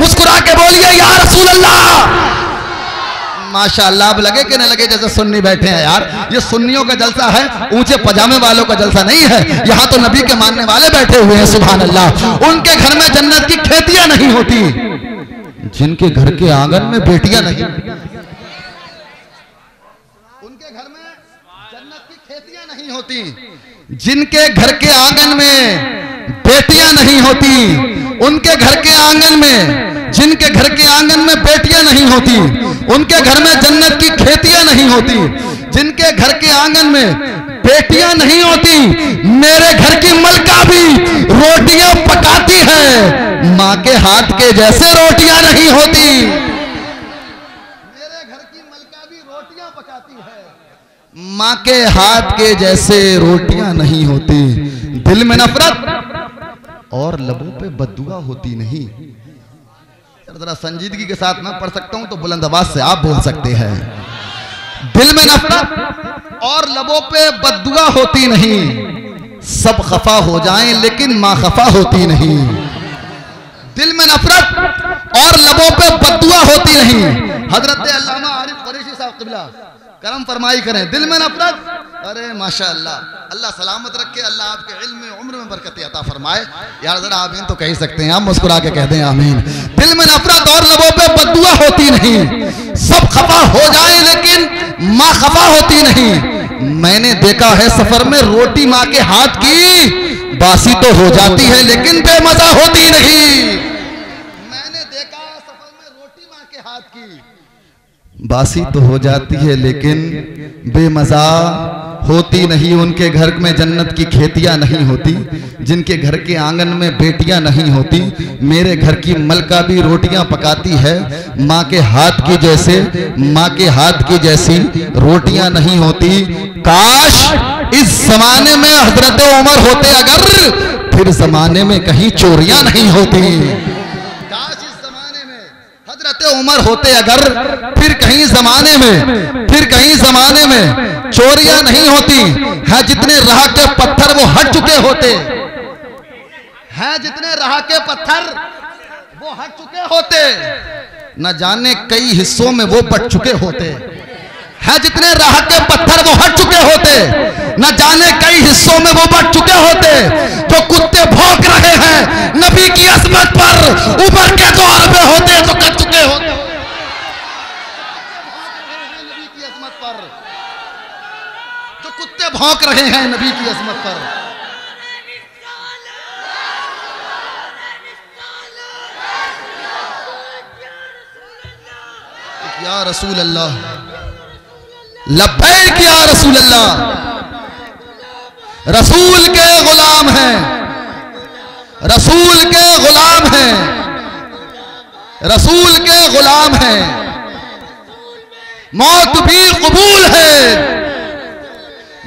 मुस्कुरा के बोलिए या रसूल अल्लाह। माशाअल्लाह, अब लगे कि न लगे जैसे सुन्नी बैठे हैं यार, ये सुन्नियों का जलसा है, ऊंचे पजामे वालों का जलसा नहीं है। यहाँ तो नबी के मानने वाले बैठे हुए हैं, सुभान अल्लाह। उनके घर में जन्नत की खेतियां नहीं होती, जिनके घर के आंगन में बेटियां नहीं, उनके घर में जन्नत की खेतियां नहीं होती, जिनके घर के आंगन में बेटियां नहीं होती, उनके घर के आंगन में, जिनके घर के आंगन में बेटियां नहीं होती, उनके घर में जन्नत की खेतियां नहीं होती, जिनके घर के आंगन में बेटियां नहीं होती, मेरे घर की मलका भी रोटियां पकाती है, मां के हाथ के जैसे रोटियां नहीं होती। मेरे घर की मलका भी रोटियां पकाती है, मां के हाथ के जैसे रोटियां नहीं होती। दिल में नफरत और लबों पे बद्दुआ होती नहीं। जरा संजीदगी के साथ मैं पढ़ सकता हूं तो बुलंद आवाज से आप बोल सकते हैं। दिल में नफरत और लबों पे बद्दुआ होती नहीं, सब खफा हो जाएं लेकिन मां खफा होती नहीं। दिल में नफरत और लबों पे बद्दुआ होती नहीं। हजरत अल्लामा आरिफ कुरैशी साहब क़िबला करम फरमाई करें। दिल में नफरत, अरे माशाअल्लाह, अल्लाह सलामत रखे, अल्लाह आपके इल्म में उम्र में बरकत अता फरमाए। यार जरा आमीन तो कह सकते हैं, आप मुस्कुरा के कह दें आमीन। दिल में नफरत और लबों पे बद्दुआ होती नहीं, सब खफा हो जाए लेकिन मां खफा होती नहीं। मैंने देखा है सफर में रोटी मां के हाथ की बासी तो हो जाती है लेकिन बेमजा होती नहीं। मैंने देखा सफर में रोटी मां के हाथ की बासी तो हो जाती है लेकिन बेमजा होती नहीं। उनके घर में जन्नत की खेतियां नहीं होती, जिनके घर के आंगन में बेटियां नहीं होती, मेरे घर की मलका भी रोटियां पकाती है, माँ के हाथ की जैसे, माँ के हाथ की जैसी रोटियां नहीं होती। काश इस जमाने में हजरत उमर होते अगर, फिर जमाने में कहीं चोरियां नहीं होती। उमर होते अगर, फिर कहीं जमाने में चोरियां नहीं होती है। जितने राह के पत्थर वो हट चुके होते हैं, जितने राह के पत्थर वो हट चुके होते, न जाने कई हिस्सों में वो बट चुके होते हैं। जितने राह के पत्थर वो हट चुके होते, न जाने कई हिस्सों में वो बट चुके होते। जो कुत्ते भौंक रहे हैं नबी की अजमत पर, उमर के दौर में होते तो कट चुके होते। नबी की अजमत पर जो कुत्ते भौंक रहे हैं नबी की अजमत पर, या रसूल अल्लाह, लब्बैक या रसूल अल्लाह। रसूल के गुलाम हैं, रसूल के गुलाम हैं, रसूल के गुलाम हैं। मौत भी कबूल है,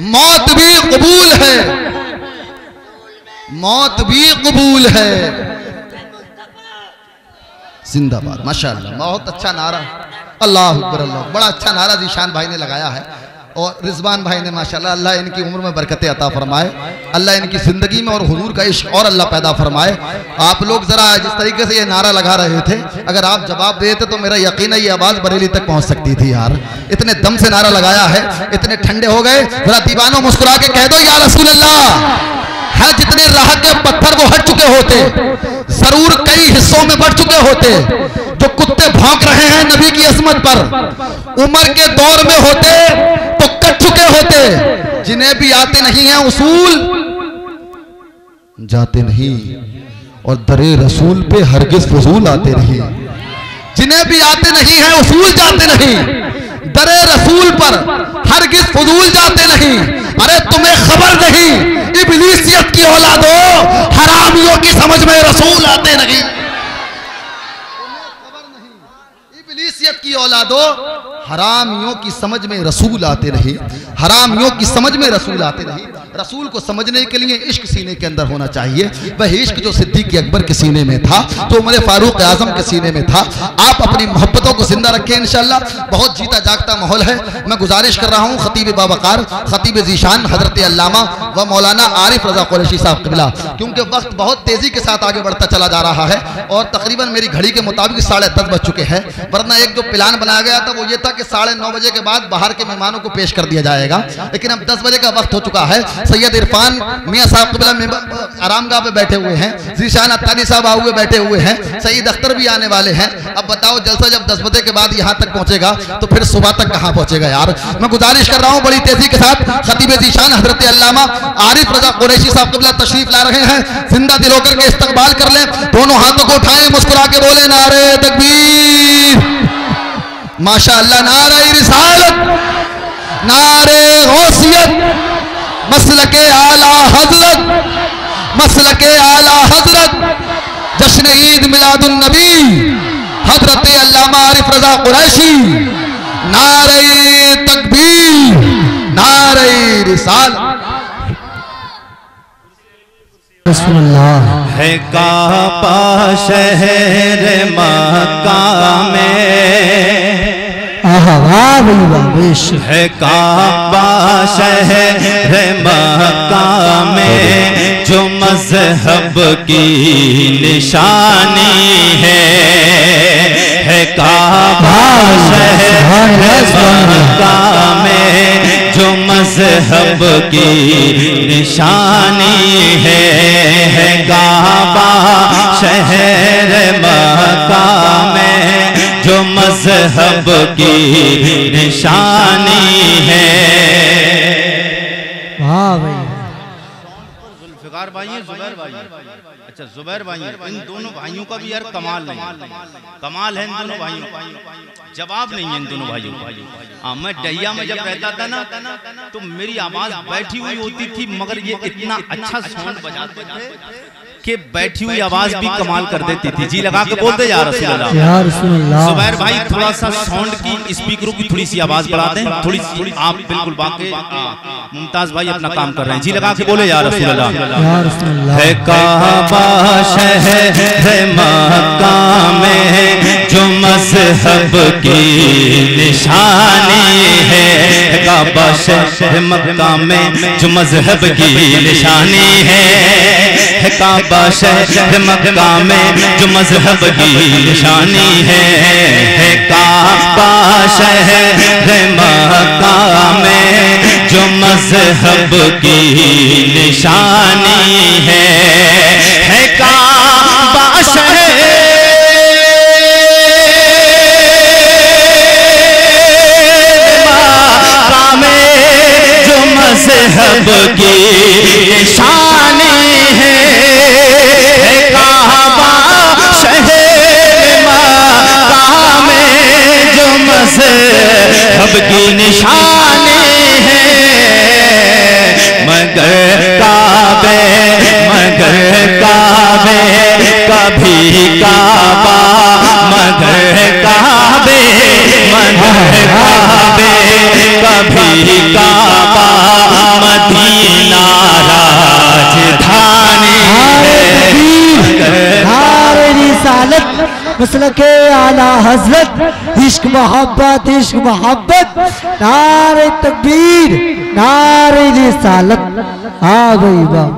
मौत भी कबूल है, मौत भी कबूल है। जिंदाबाद, माशाअल्लाह, बहुत अच्छा नारा, अल्लाह अकबर अल्लाह, बड़ा अच्छा नारा जीशान भाई ने लगाया है। और रिजवान भाई ने माशाल्लाह, अल्लाह इनकी उम्र में बरकतें अता फरमाए, अल्लाह इनकी ज़िंदगी में और हुजूर का इश्क और अल्लाह पैदा फरमाए। आप लोग ज़रा जिस तरीके से ये नारा लगा रहे थे, अगर आप जवाब देते तो मेरा यकीन है ये आवाज़ बरेली तक पहुंच सकती थी यार। इतने दम से नारा लगाया है, इतने ठंडे हो गए। ज़रा दीवानों मुस्कुरा के कह दो या रसूल अल्लाह। है जितने राह के पत्थर वो हट चुके होते, जरूर कई हिस्सों में बढ़ चुके होते। जो कुत्ते भौंक रहे हैं नबी की अजमत पर, उमर के दौर में होते तो कट चुके होते। जिन्हें भी आते नहीं हैं उसूल जाते नहीं, और दरे रसूल पे हरगिज फजूल आते नहीं। जिन्हें भी आते नहीं हैं उसूल जाते नहीं, दरे रसूल पर हरगिज फजूल जाते नहीं। अरे तुम्हें खबर नहीं, इब्लीसियत की औलादो, हरामियों की समझ में रसूल आते नहीं। तुम्हें खबर नहीं, इब्लीसियत की औलादो, हरामियों की समझ में रसूल आते रहे, हरामियों की समझ में रसूल आते रहे। रसूल को समझने के लिए इश्क सीने के अंदर होना चाहिए। वह इश्क जो सिद्दीक़ अकबर के सीने में था, जो उमर फारूक आजम के सीने में था। आप अपनी मोहब्बतों को जिंदा रखें इंशाअल्लाह। बहुत जीता जागता माहौल है। मैं गुजारिश कर रहा हूँ खतीब बावकार, खतीब ज़ीशान हजरत अल्लामा व मौलाना आरिफ रज़ा कुरैशी साहब क़िबला, क्योंकि वक्त बहुत तेज़ी के साथ आगे बढ़ता चला जा रहा है और तकरीबन मेरी घड़ी के मुताबिक 10:30 बज चुके हैं। वरना एक जो प्लान बनाया गया था वो ये था कि 9:30 बजे के बाद बाहर के मेहमानों को पेश कर दिया जाएगा, लेकिन अब 10 बजे का वक्त हो चुका है। सैयद इरफान मियाँ साहब क़िबला आरामगाह पे बैठे हुए हैं, ज़ीशान अत्तारी साहब आए हुए बैठे हुए हैं, सईद अख्तर भी आने वाले हैं। अब बताओ जलसा जब 10 बजे के बाद यहाँ तक पहुँचेगा तो फिर सुबह तक कहाँ पहुँचेगा यार। मैं गुजारिश कर रहा हूँ बड़ी तेजी के साथ खतीब ज़ीशान हजरत अल्लामा आरिफ रज़ा कुरैशी साहब क़िबला तशरीफ ला रहे हैं। जिंदा दिल होकर के इस्तकबाल कर लें, दोनों हाथों को उठाएं, मुस्कुरा के बोले नारे तकबीर, माशाअल्लाह, नारे रिसालत, नारे गौसियत, मसलके आला हजरत, मसलके आला हजरत, जश्न ईद मिलादुन नबी हजरत अल्लामा आरिफ रज़ा कुरैशी, नारे तकबीर, नारे रिसालत। है काबा शहर मक्का में, है काबा शहर मक्का में जो मज़हब की निशानी है काबा शहर मक्का में जो मज़हब की निशानी है काबा शहर मक्का में जो मज़हब की निशानी है। वाह भाई, जुल्फ़िकार भाई हैं, ज़ुबैर भाई, अच्छा ज़ुबैर भाई, इन दोनों भाइयों का भी यार कमाल नहीं, कमाल है इन दोनों भाइयों, जवाब नहीं है इन दोनों भाइयों। हाँ, मैं डैया में जब रहता था ना तो मेरी आवाज बैठी हुई होती थी, मगर ये इतना अच्छा साउंड बजाते थे कि बैठी हुई आवाज भी कमाल कर देती थी। जी लगा के बोलते या रसूल अल्लाह। ज़ुबैर भाई थोड़ा सा साउंड की, स्पीकरों की थोड़ी सी आवाज बढ़ा दें, थोड़ी आप बिल्कुल बाकी। मुमताज भाई अपना काम कर रहे हैं, जी लगा के बोले या रसूल अल्लाह। है काबा शहर मक्का में जो मज़हब की निशानी है, काबा शहर मक्का में जो मज़हब की निशानी है काबा शहर मक्का में जो मज़हब की निशानी है काबा शहर मक्का में जो मज़हब की निशानी है काबा शहर मक्का में जो मज़हब की निशानी है काबा शहर मक्का में जो मज़हब की निशानी है। मगर काबे कभी काबा, मगर काबे कभी काबा मदीना राजधानी मसलके आला हजरत, इश्क मोहब्बत, इश्क मोहब्बत, नारे तकबीर, नारे रिसालत। हाँ भाई वाह।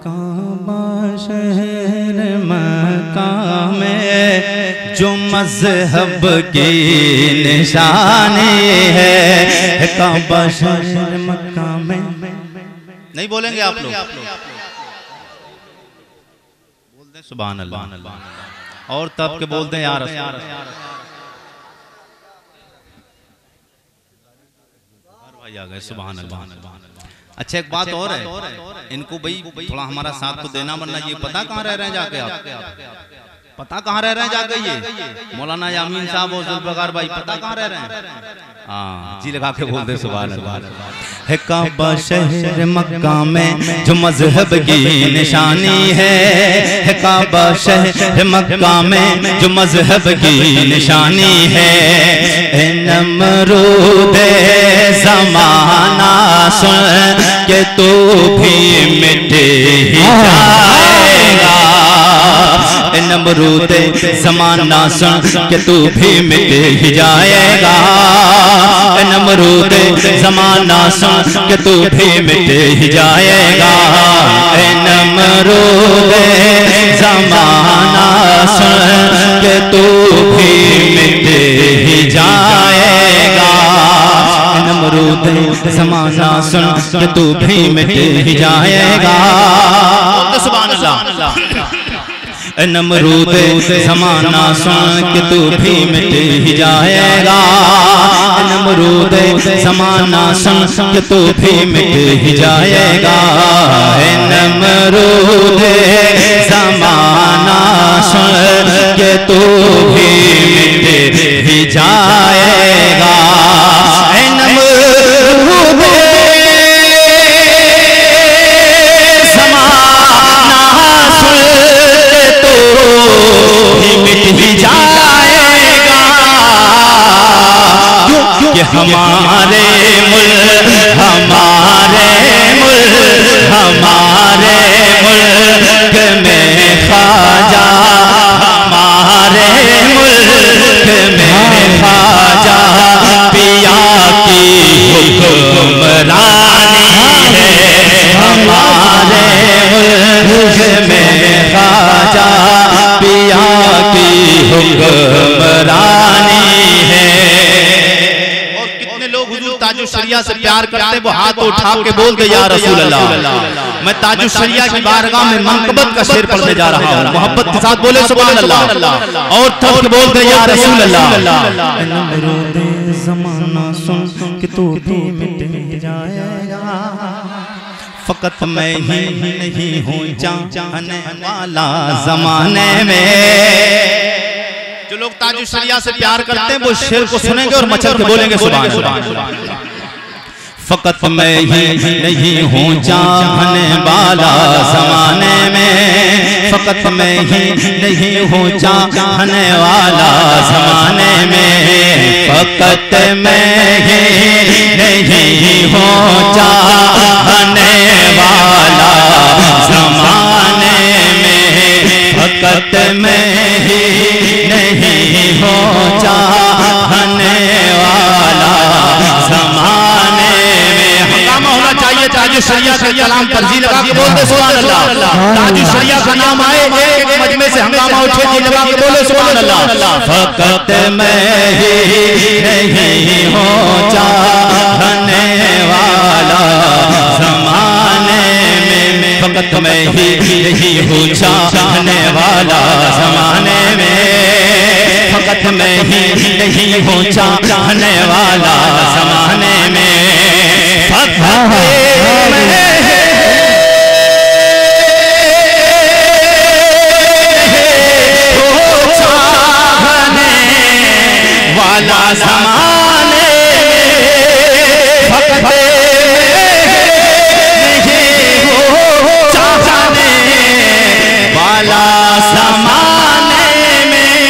काबा शहर मक्का में जो मज़हब की निशानी है काबा शहर मक्का में। नहीं बोलेंगे आप लोग? बोलते सुभान अल्लाह, और तब के बोलते हैं यार भाई आ गए, सुभान अल्लाह। अच्छा एक बात और है, इनको भाई थोड़ा हमारा साथ तो देना, वरना ये पता कहाँ रह रहे हैं जाके आप। पता कहाँ रह रहे हैं जाके ये मौलाना यामीन साहब और जुल्फकार भाई पता कहाँ रह रहे हैं? हाँ जी लगा के बोल दे सुभान अल्लाह। है काबा शहर मक्का में जो मजहब की निशानी है काबा शहर मक्का में जो मजहब की निशानी है। नमरूद ज़माना सुन के तू भी मिट ही जाएगा। नमरूद ज़माना सुन के तू भी मिट ही जाएगा। नमरूद ज़माना सुन के तू भी मिट ही जाएगा। नमरूद ज़माना सुन के तू भी मिट ही जाएगा। नमरूद ज़माना सुन के तू भी मिट ही जाएगा। सुभान अल्लाह। नमरूद ज़माना सुन के तू भी मिट ही जाएगा। नमरूद ज़माना सुन के तू भी मिट ही जाएगा। नमरूद ज़माना सुन के तू भी मिट ही जाएगा। नमरूद मिट ही जाएगा। कि हमारे मुल्क में ख्वाजा हमारे मुल्क में ख्वाजा पिया की हुक्मरानी है। हमारे मुल्क में ख्वाजा पिया की हुक्मरानी है। और कितने लोग हुजूर ताजुल शरिया से प्यार करते वो हाथ उठा के बोल दे या रसूल अल्लाह। मैं ताजुल शरिया की बारगाह में मनकबत का शेर पढ़ने जा रहा हूँ। मोहब्बत के साथ बोले सुभान अल्लाह और थक के बोल दे या रसूल अल्लाह। नमरूद ज़माना सुन के तू भी मिट जाएगा। फकत मैं ही नहीं हूँ चाहने वाला ज़माने में। जो लोग ताजुल शरिया से प्यार करते हैं वो शेर को सुनेंगे और मचल के बोलेंगे सुभान अल्लाह। फकत मैं ही नहीं हूँ चाहने वाला ज़माने में। फकत मैं ही नहीं हूँ चाहने वाला ज़माने में। फकत मैं ही नहीं हूँ चाहने वाला ज़माने में। फकत मैं ही नहीं हूँ चाहने वाला ज़माने में। हंगामा होना चाहिए ताजुल शरिया का कलाम तरजीह लगा के बोलते सुभान अल्लाह। ताजुल शरिया का नाम आए एक मजमे से हंगामा उठे जी लगा के बोले सुभान अल्लाह। फकत मैं ही नहीं हूँ चाहने वाला ज़माने में। फकत मैं ही नहीं हूँ चाहने वाला ज़माने में। फकत मैं ही नहीं हूँ चाहने वाला ज़माने में। फकत मैं वाला ज़माने में। फकत नहीं हो चाहने वाला ज़माने में।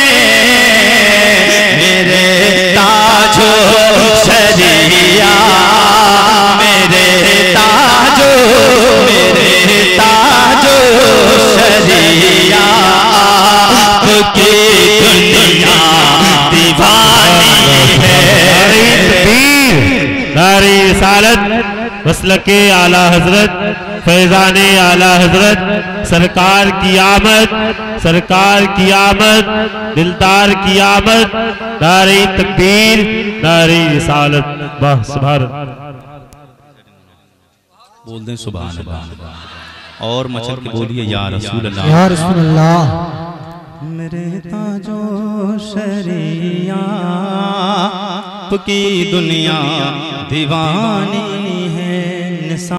मेरे ताजो शरिया मेरे ताजो शरिया की दुनिया दीवानी है। नारी रिसालत मसलके आला हजरत फैजाने आला हजरत सरकार की आमद दिलदार की आमद। नारी तकबीर नारी रिसालत वाह सुभान बोल दें सुभान अल्लाह और मचल के बोलिए या रसूल अल्लाह। या रसूल अल्लाह। मेरे ताजो शरिया की दुनिया दीवानी है।